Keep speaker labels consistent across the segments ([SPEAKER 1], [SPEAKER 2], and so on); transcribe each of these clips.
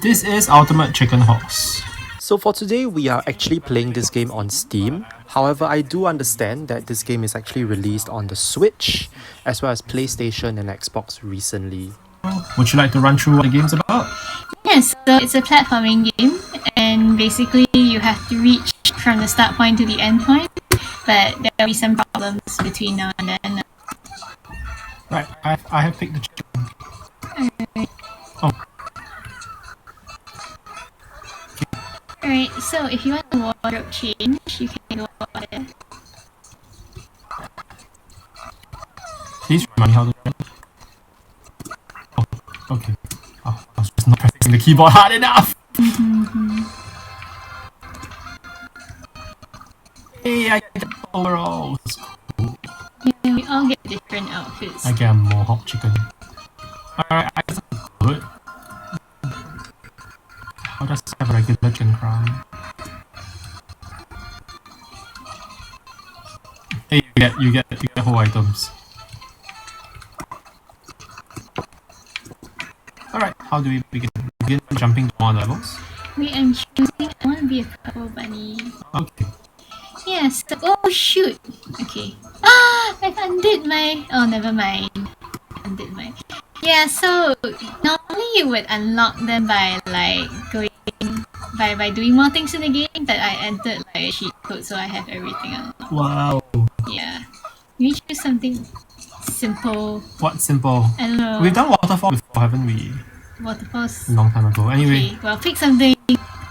[SPEAKER 1] This is Ultimate Chicken Horse.
[SPEAKER 2] So for today, we are actually playing this game on Steam. However, I do understand that this game is actually released on the Switch, as well as PlayStation and Xbox recently.
[SPEAKER 1] Would you like to run through what the game's about?
[SPEAKER 3] Yes, so it's a platforming game, and basically you have to reach from the start point to the end point, but there will be some problems between now and then.
[SPEAKER 1] Right, I have picked the chicken.
[SPEAKER 3] Alright.
[SPEAKER 1] Oh.
[SPEAKER 3] Alright, so if you want a wardrobe change, you can go over there.
[SPEAKER 1] Please remind me how to do it. Oh, okay. Oh, I was just not pressing the keyboard hard enough! Hey, I get overalls!
[SPEAKER 3] Yeah, we all get different outfits.
[SPEAKER 1] I get a mohawk chicken. Alright, I guess I'm good. I'll just have a regular chicken crown. Hey, you get whole items. Alright, how do we begin? Begin jumping to more levels?
[SPEAKER 3] Wait, I'm choosing. I want to be a purple bunny.
[SPEAKER 1] Okay.
[SPEAKER 3] Yes. Oh shoot. Okay. Ah, I've undid my. Oh, never mind. Undid my. Yeah. So normally you would unlock them by like going by doing more things in the game, but I entered like a cheat code, so I have everything unlocked.
[SPEAKER 1] Wow.
[SPEAKER 3] Yeah. We choose something simple.
[SPEAKER 1] What simple?
[SPEAKER 3] I don't know.
[SPEAKER 1] We've done waterfall before, haven't we?
[SPEAKER 3] Waterfalls.
[SPEAKER 1] A long time ago. Anyway,
[SPEAKER 3] Okay. Well, pick something.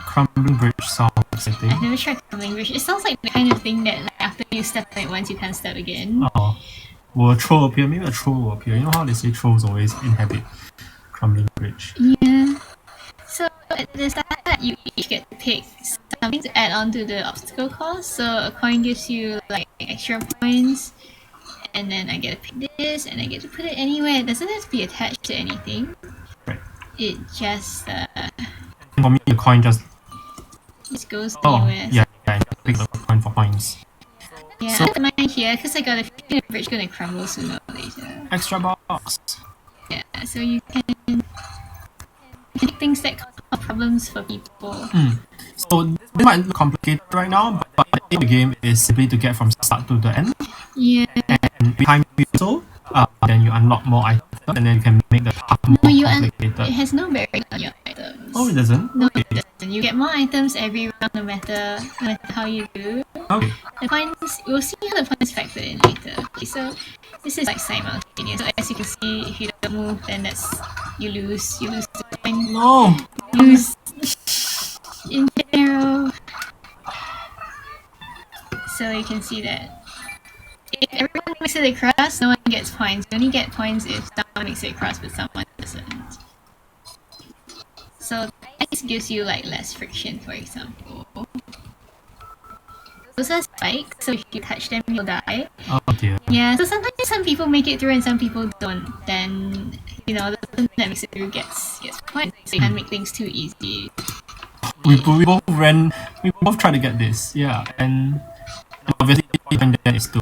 [SPEAKER 1] crumbling bridge sounds, I think.
[SPEAKER 3] I've never tried crumbling bridge. It sounds like the kind of thing that like, after you step on it once, you can't step again.
[SPEAKER 1] Oh. Will a troll appear? Maybe a troll will appear. You know how they say trolls always inhabit crumbling bridge?
[SPEAKER 3] Yeah. So at the start, you each get to pick something to add on to the obstacle course. So a coin gives you like extra points, and then I get to pick this, and I get to put it anywhere. It doesn't have to be attached to anything.
[SPEAKER 1] Right.
[SPEAKER 3] It just
[SPEAKER 1] For me, the coin just...
[SPEAKER 3] goes
[SPEAKER 1] Oh,
[SPEAKER 3] anywhere.
[SPEAKER 1] yeah, I pick the coin for points.
[SPEAKER 3] Yeah,
[SPEAKER 1] So-
[SPEAKER 3] I have mine here because I got a feeling the bridge gonna crumble sooner or later.
[SPEAKER 1] Extra box.
[SPEAKER 3] Yeah, so you can pick things that cause problems for people.
[SPEAKER 1] So this might look complicated right now, but the aim of the game is simply to get from start to the end.
[SPEAKER 3] Yeah.
[SPEAKER 1] And behind you so, then you unlock more items, and then you can make the path more
[SPEAKER 3] No,
[SPEAKER 1] complicated.
[SPEAKER 3] it has no bearing on your items.
[SPEAKER 1] Oh, it doesn't?
[SPEAKER 3] No,
[SPEAKER 1] Okay.
[SPEAKER 3] it doesn't. You get more items every round, no matter how you do.
[SPEAKER 1] Okay.
[SPEAKER 3] The points, we'll see how the points factor in later. Okay, so this is like simultaneous. So as you can see, if you don't move, then you lose. You lose the point.
[SPEAKER 1] No!
[SPEAKER 3] Lose in general. So you can see that if everyone makes it across, no one gets points. You only get points if someone makes it across, but someone doesn't. So this gives you like less friction, for example. Those are spikes, so if you touch them, you'll die.
[SPEAKER 1] Oh dear.
[SPEAKER 3] Yeah, so sometimes some people make it through and some people don't. Then, you know, the person that makes it through gets points. So you can't make things too easy.
[SPEAKER 1] We both tried to get this, yeah, and obviously even then is to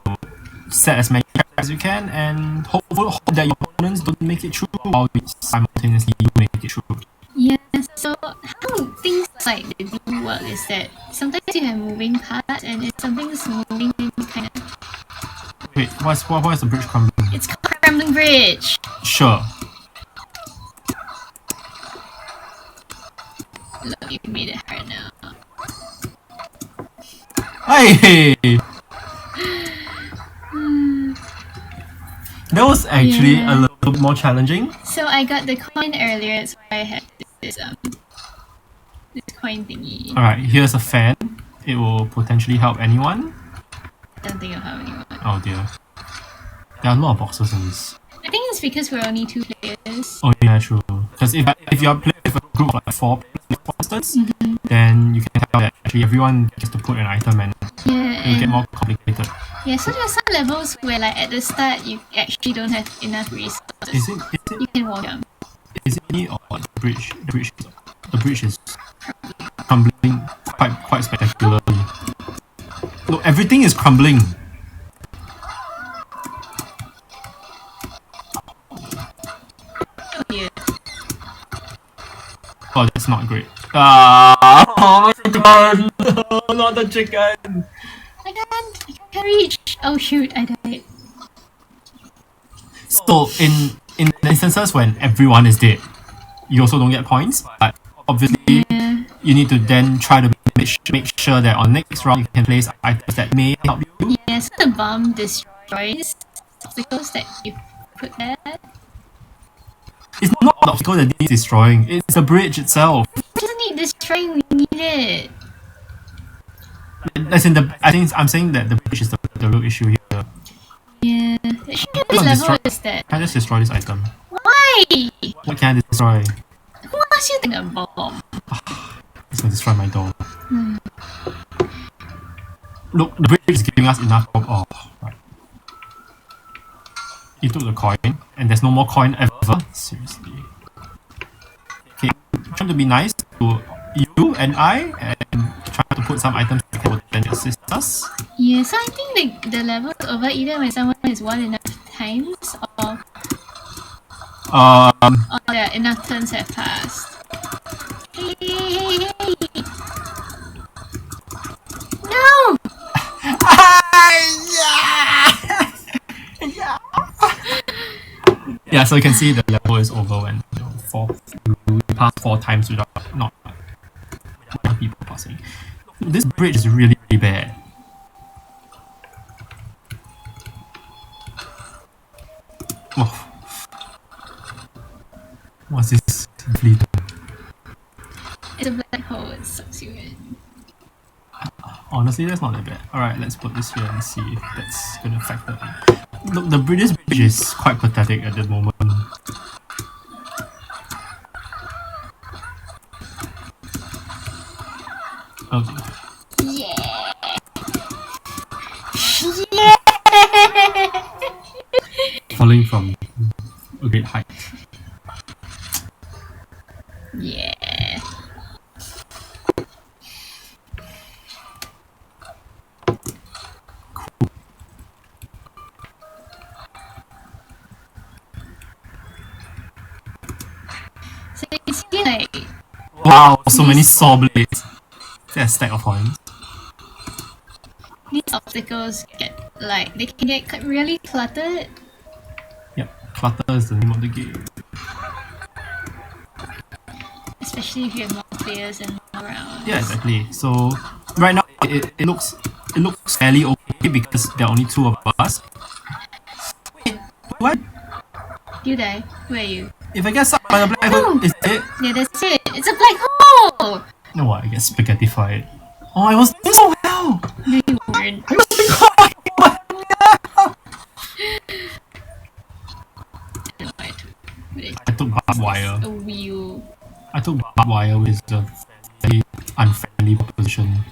[SPEAKER 1] set as many traps as you can and hope that your opponents don't make it through while simultaneously you make it through.
[SPEAKER 3] Yeah, so how things like they do work is that sometimes you have moving parts, and if something's moving, it's kind of...
[SPEAKER 1] Wait, what's the bridge crumbling?
[SPEAKER 3] It's called crumbling bridge!
[SPEAKER 1] Sure.
[SPEAKER 3] Look, you made it hard now.
[SPEAKER 1] Hey! That was actually a little more challenging.
[SPEAKER 3] So I got the coin earlier, that's why I had this coin thingy.
[SPEAKER 1] Alright, here's a fan. It will potentially help anyone.
[SPEAKER 3] Don't think of how anyone.
[SPEAKER 1] Oh dear. There are a lot of boxes in this.
[SPEAKER 3] I think it's because we're only 2 players.
[SPEAKER 1] Oh yeah, true. Because if you're playing with a group of like 4 players, for instance, then you can tell that actually everyone gets to put an item and
[SPEAKER 3] Yeah,
[SPEAKER 1] it'll get more complicated.
[SPEAKER 3] yeah, so there are some levels where like at the start you actually don't have enough resources.
[SPEAKER 1] Is
[SPEAKER 3] You
[SPEAKER 1] it
[SPEAKER 3] can wall jump.
[SPEAKER 1] is it me or the bridge? The bridge is crumbling quite spectacularly. No, everything is crumbling.
[SPEAKER 3] Oh dear.
[SPEAKER 1] Oh, that's not great. Ah, oh my god! Not the chicken!
[SPEAKER 3] I can't reach. Oh shoot, I died.
[SPEAKER 1] So, in instances when everyone is dead, you also don't get points, but obviously,
[SPEAKER 3] Yeah.
[SPEAKER 1] you need to then try to make sure that on next round you can place items that may help you.
[SPEAKER 3] Yeah, so the bomb destroys obstacles that you put there.
[SPEAKER 1] It's not the obstacle that needs destroying, it's the bridge itself.
[SPEAKER 3] It doesn't need destroying, we need it.
[SPEAKER 1] As in I'm saying that the bridge is the real issue here.
[SPEAKER 3] Yeah. This
[SPEAKER 1] Don't
[SPEAKER 3] level
[SPEAKER 1] destroy-
[SPEAKER 3] is that.
[SPEAKER 1] Can I just destroy this item?
[SPEAKER 3] Why?
[SPEAKER 1] What can I destroy?
[SPEAKER 3] Who asked you to think a bomb?
[SPEAKER 1] It's gonna destroy my door. Look, the bridge is giving us enough of. Oh, right. You took the coin, and there's no more coin ever. Seriously. Okay, trying to be nice to you and I, and trying to put some items that will then assist us.
[SPEAKER 3] Yeah, so I think the level is over either when someone is one enough times or yeah, enough turns have passed. Hey! No!
[SPEAKER 1] Yeah, so you can see the level is over when you pass 4 times without not people passing. This bridge is really, really bad. Oh. What's this? Bleed.
[SPEAKER 3] It's a black hole, it sucks you in.
[SPEAKER 1] Honestly, that's not that bad. Alright, let's put this here and see if that's gonna factor in. Look, the British bridge is quite pathetic at the moment. Okay.
[SPEAKER 3] Yeah! Yeah!
[SPEAKER 1] Falling from a great height.
[SPEAKER 3] Yeah. So you see, like,
[SPEAKER 1] Wow, so many saw blades. That's a stack of points.
[SPEAKER 3] these obstacles get, like, they can get really cluttered.
[SPEAKER 1] Yep, clutter is the name of the game.
[SPEAKER 3] Especially if you have more players and more rounds.
[SPEAKER 1] Yeah, exactly. So right now it looks fairly okay because there are only 2 of us. Wait, what?
[SPEAKER 3] You die. Where are you?
[SPEAKER 1] If I get sucked by the black hole, is it?
[SPEAKER 3] Yeah, that's it. It's a black hole!
[SPEAKER 1] No, what? I get spaghettified. Oh, I was doing so well.
[SPEAKER 3] No, you weren't.
[SPEAKER 1] I was doing so well. I took barbed wire.
[SPEAKER 3] A wheel.
[SPEAKER 1] I took barbed wire, which is a very unfriendly proposition.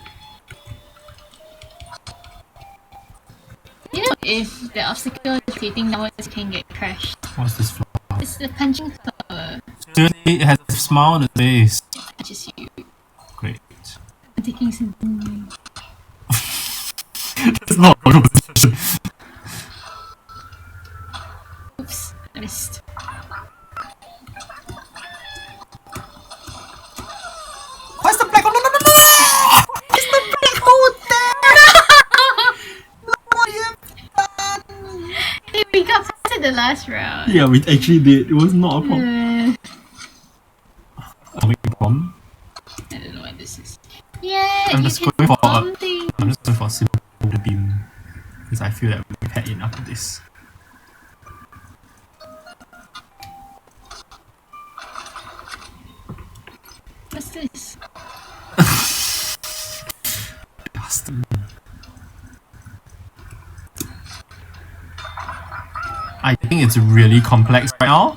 [SPEAKER 3] You know, if the obstacle is facing downwards, you can get crashed.
[SPEAKER 1] What's this flower?
[SPEAKER 3] It's the punching flower.
[SPEAKER 1] Seriously, it has a smile on its face.
[SPEAKER 3] Touches you.
[SPEAKER 1] Great.
[SPEAKER 3] I'm taking something.
[SPEAKER 1] That's not a proposition.
[SPEAKER 3] Oops, I missed.
[SPEAKER 1] What's the black hole? No, no, no, no! What's the black hole there? Look what you've done!
[SPEAKER 3] Hey, we got past it the last round.
[SPEAKER 1] Yeah, we actually did. It was not a problem. Atomic bomb.
[SPEAKER 3] I don't know what this is. Yeah,
[SPEAKER 1] I'm
[SPEAKER 3] you
[SPEAKER 1] just
[SPEAKER 3] can
[SPEAKER 1] going for
[SPEAKER 3] bomb things.
[SPEAKER 1] I'm just going for a simple beam because I feel that we've had enough of this.
[SPEAKER 3] What's this?
[SPEAKER 1] Bastard. I think it's really complex right now.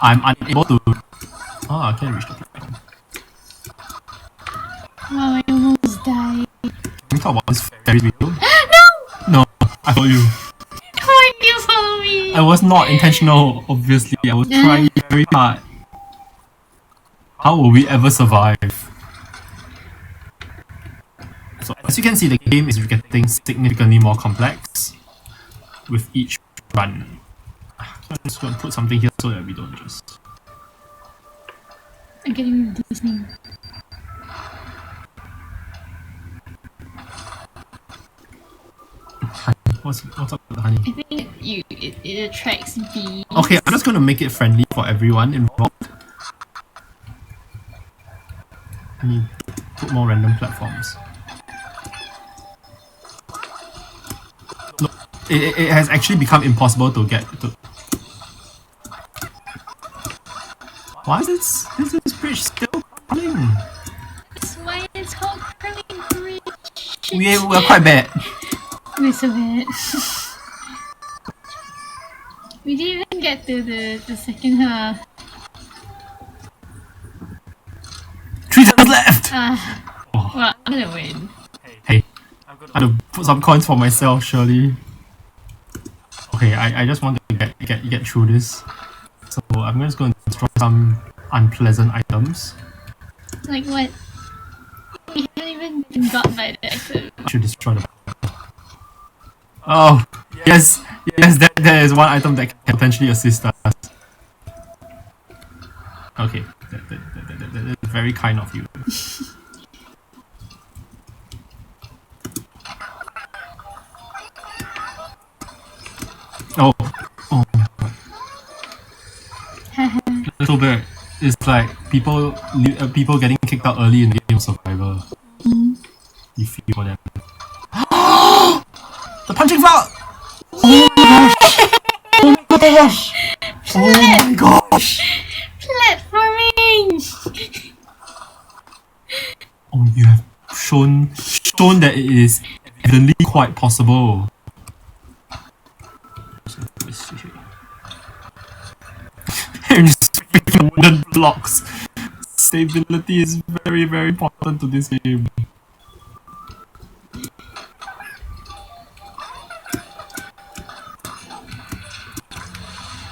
[SPEAKER 1] I'm unable to. Oh, I can't reach the platform.
[SPEAKER 3] Wow, I almost died.
[SPEAKER 1] Can we talk about this Ferris wheel?
[SPEAKER 3] No!
[SPEAKER 1] No, I told you.
[SPEAKER 3] Why did you follow me?
[SPEAKER 1] I was not intentional, obviously. I was trying very hard. How will we ever survive? So, as you can see, the game is getting significantly more complex with each run. Can I'm just going to put something here so that we don't just...
[SPEAKER 3] I'm getting this name.
[SPEAKER 1] What's up with the honey?
[SPEAKER 3] I think it attracts bees.
[SPEAKER 1] Okay, I'm just going to make it friendly for everyone involved. I mean, put more random platforms. Look, it has actually become impossible to get to... Why is this bridge still crawling?
[SPEAKER 3] That's why it's called Curling Bridge.
[SPEAKER 1] We're quite bad.
[SPEAKER 3] We're so bad. We didn't even get to the second half.
[SPEAKER 1] 3 turns left!
[SPEAKER 3] Well, I'm gonna win.
[SPEAKER 1] Hey, I'm gonna put some coins for myself, surely. Okay, I just want to get through this. So I'm just going to destroy some unpleasant items.
[SPEAKER 3] Like what? We haven't even been got by the item.
[SPEAKER 1] I should destroy the... Oh, yes, there is one item that can potentially assist us. Okay, that is very kind of you. Oh my god. Little bit. It's like people getting kicked out early in the game of Survivor. You feel for them. The punching flower! Oh my gosh! Oh my gosh!
[SPEAKER 3] Platforming!
[SPEAKER 1] Oh, you have shown that it is evidently quite possible. And speaking of wooden blocks, stability is very, very important to this game.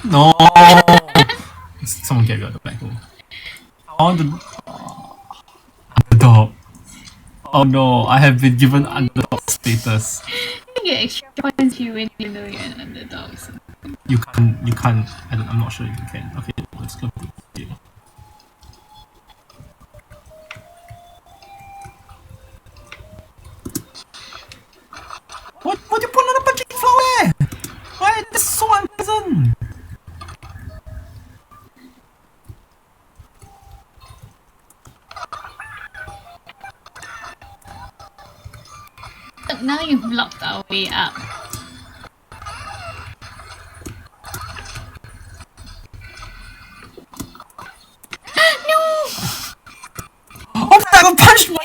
[SPEAKER 1] No! Someone get me out of the black hole. I want to... Underdog. Oh no, I have been given underdog status.
[SPEAKER 3] You get extra points if you win even though you're an underdog. So.
[SPEAKER 1] You can't, I'm not sure if you can. Okay, let's go to the game. What you put on a punching flower? Why? This is so unpleasant.
[SPEAKER 3] Look, now you've blocked our way up.
[SPEAKER 1] Oh, I got punched!
[SPEAKER 3] Did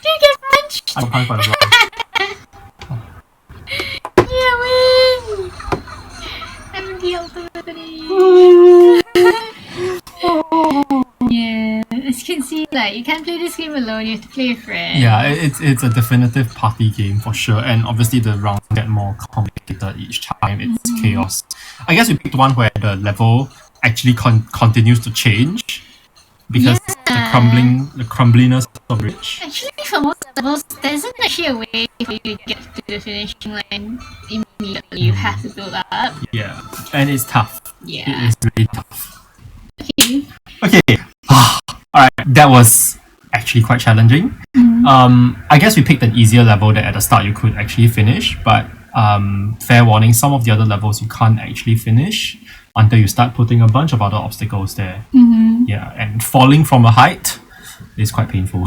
[SPEAKER 3] you get punched?
[SPEAKER 1] I got punched by the block.
[SPEAKER 3] Yeah, win! I'm the ultimate. Yeah, as you can see, like, you can't play this game alone, you have to play with friends.
[SPEAKER 1] Yeah, it's a definitive party game for sure, and obviously the rounds get more complicated each time. It's chaos. I guess we picked one where the level actually continues to change because the crumbliness of the bridge.
[SPEAKER 3] Actually, for most levels, there isn't actually a way for you to get to the finishing line immediately. You have to build up.
[SPEAKER 1] Yeah, and it's tough.
[SPEAKER 3] Yeah.
[SPEAKER 1] It is really tough.
[SPEAKER 3] Okay.
[SPEAKER 1] Okay. Alright, that was actually quite challenging. I guess we picked an easier level that at the start you could actually finish, but fair warning, some of the other levels you can't actually finish until you start putting a bunch of other obstacles there. Yeah, and falling from a height is quite painful.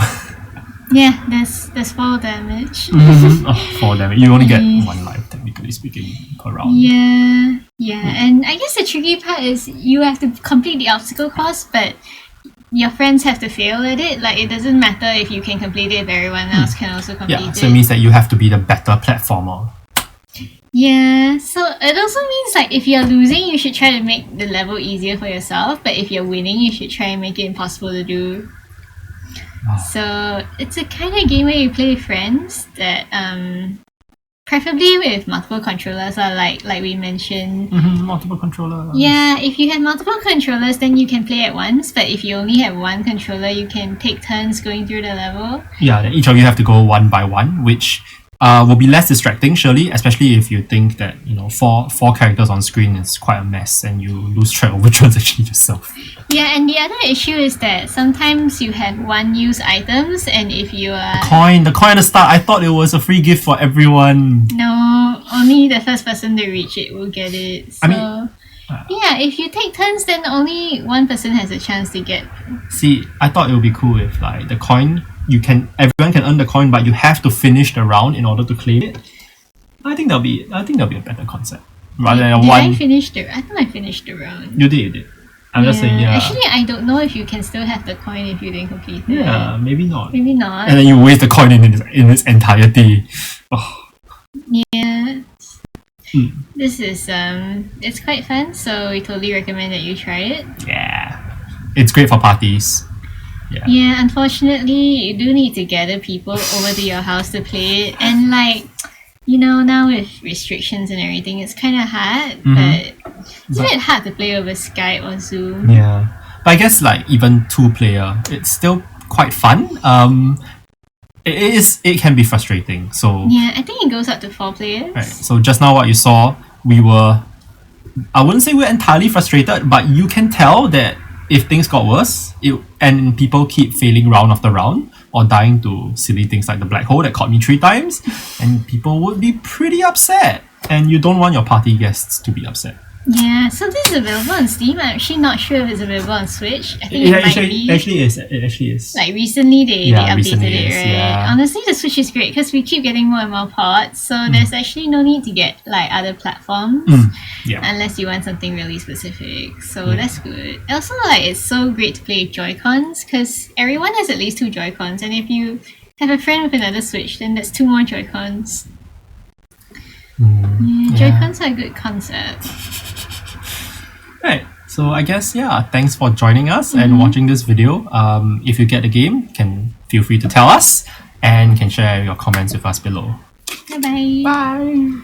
[SPEAKER 3] Yeah, there's fall damage.
[SPEAKER 1] Oh, fall damage. You only get one life, technically speaking, per round.
[SPEAKER 3] Yeah, and I guess the tricky part is you have to complete the obstacle course, but your friends have to fail at it. Like, it doesn't matter if you can complete it if everyone else can also complete it.
[SPEAKER 1] Yeah, so it means that you have to be the better platformer.
[SPEAKER 3] Yeah, so it also means like if you're losing, you should try to make the level easier for yourself, but if you're winning, you should try and make it impossible to do. So it's a kind of game where you play with friends that preferably with multiple controllers, or like we mentioned.
[SPEAKER 1] Multiple controllers.
[SPEAKER 3] Yeah, if you have multiple controllers, then you can play at once, but if you only have one controller, you can take turns going through the level.
[SPEAKER 1] Yeah, then each of you have to go one by one, which will be less distracting, surely, especially if you think that, you know, four characters on screen is quite a mess and you lose track of which one's actually yourself.
[SPEAKER 3] Yeah, and the other issue is that sometimes you have one use items, and if you are...
[SPEAKER 1] The coin at the start, I thought it was a free gift for everyone.
[SPEAKER 3] No, only the first person to reach it will get it. So,
[SPEAKER 1] I mean...
[SPEAKER 3] yeah, if you take turns, then only one person has a chance to get...
[SPEAKER 1] See, I thought it would be cool if, like, the coin, everyone can earn the coin, but you have to finish the round in order to claim it. I think that'll be a better concept. Rather than
[SPEAKER 3] Did
[SPEAKER 1] one...
[SPEAKER 3] I thought I finished the round.
[SPEAKER 1] You did. I'm just saying, yeah.
[SPEAKER 3] Actually, I don't know if you can still have the coin if you didn't complete it.
[SPEAKER 1] Yeah, maybe not.
[SPEAKER 3] Maybe not.
[SPEAKER 1] And then you waste the coin in its entirety. Oh.
[SPEAKER 3] Yeah. This is it's quite fun, so we totally recommend that you try it.
[SPEAKER 1] Yeah. It's great for parties. Yeah.
[SPEAKER 3] Yeah, unfortunately, you do need to gather people over to your house to play it, and like, you know, now with restrictions and everything, it's kind of hard, but it's a bit hard to play over Skype or Zoom.
[SPEAKER 1] Yeah. But I guess like even 2-player, it's still quite fun. It can be frustrating. So
[SPEAKER 3] yeah, I think it goes up to 4 players.
[SPEAKER 1] right. So just now what you saw, I wouldn't say we're entirely frustrated, but you can tell that if things got worse, and people keep failing round after round or dying to silly things like the black hole that caught me 3 times, and people would be pretty upset. And you don't want your party guests to be upset.
[SPEAKER 3] Yeah, so this is available on Steam. I'm actually not sure if it's available on Switch. I think
[SPEAKER 1] It
[SPEAKER 3] it might be.
[SPEAKER 1] actually is. It actually is.
[SPEAKER 3] Like recently they updated
[SPEAKER 1] recently
[SPEAKER 3] it,
[SPEAKER 1] is,
[SPEAKER 3] right?
[SPEAKER 1] yeah.
[SPEAKER 3] Honestly, the Switch is great because we keep getting more and more ports, so there's actually no need to get like other platforms
[SPEAKER 1] Yeah.
[SPEAKER 3] unless you want something really specific. So that's good. Also, like it's so great to play with Joy-Cons because everyone has at least 2 Joy-Cons, and if you have a friend with another Switch, then that's 2 more Joy-Cons. Joy-Cons are a good concept.
[SPEAKER 1] Right. So I guess thanks for joining us and watching this video. If you get the game, can feel free to tell us and can share your comments with us below.
[SPEAKER 3] Bye-bye.
[SPEAKER 1] Bye.